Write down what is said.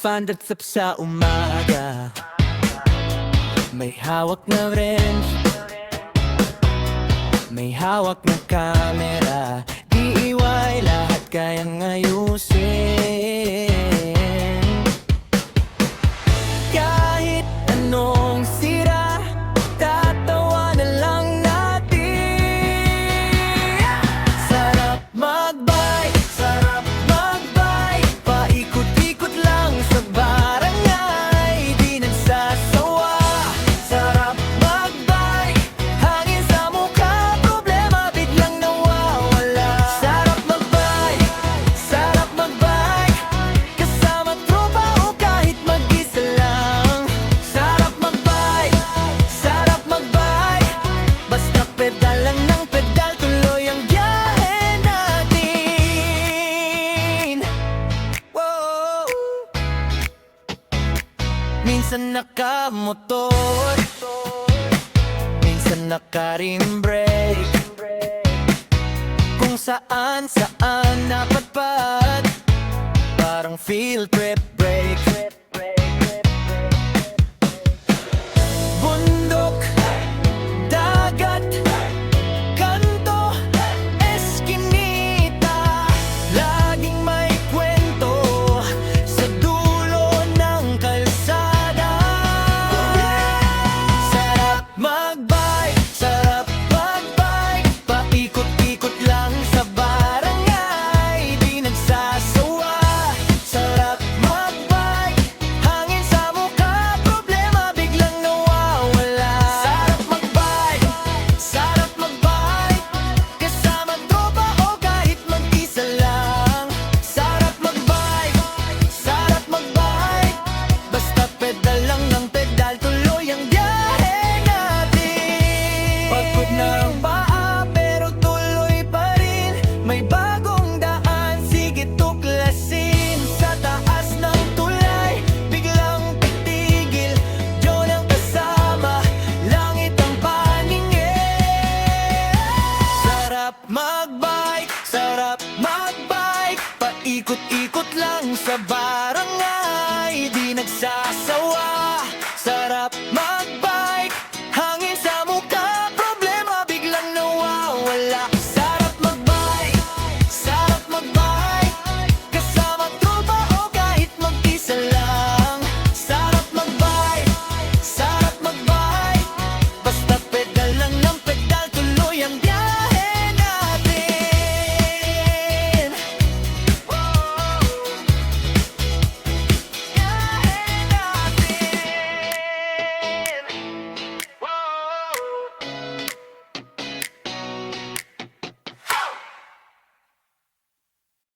fandatsap sa umaga. May hawak na wrench, may hawak na kamera. DIY lahat kayang ayusin. Kahit anong sira, tatawa na lang natin. Sarap magbike, sarap magbike. Paikot-ikot lang sa barangay, di nagsasawa. Sarap magbike, hangin sa mukha, problema biglang nawawala. Sarap magbike, kasama tropa o kahit mag-isa lang. Sarap magbike, basta pedal lang ng pedal, tuloy ang biyahe natin. Whoa. Minsan nakamotor, minsan naka-rim brake, kung saan napadpad, parang field trip break. Bundok, dagat, kanto, eskinita, laging may kwento sa dulo ng kalsada. Sarap magbike, paikot-ikot lang sa barangay, di nagsasawa. Sarap magbike, hangin sa mukha, problema biglang nawawala. Sarap magbike, kasama tropa o kahit mag-isa lang. Sarap magbike, basta pedal lang ng pedal, tuloy ang biyahe natin. Pagod na ang paa pero tuloy pa rin, may bagong daan, sige tuklasin. Sa taas ng tulay, biglang titigil, John ang kasama, langit ang paningin. Sarap magbike, paikot-ikot lang sa bahay.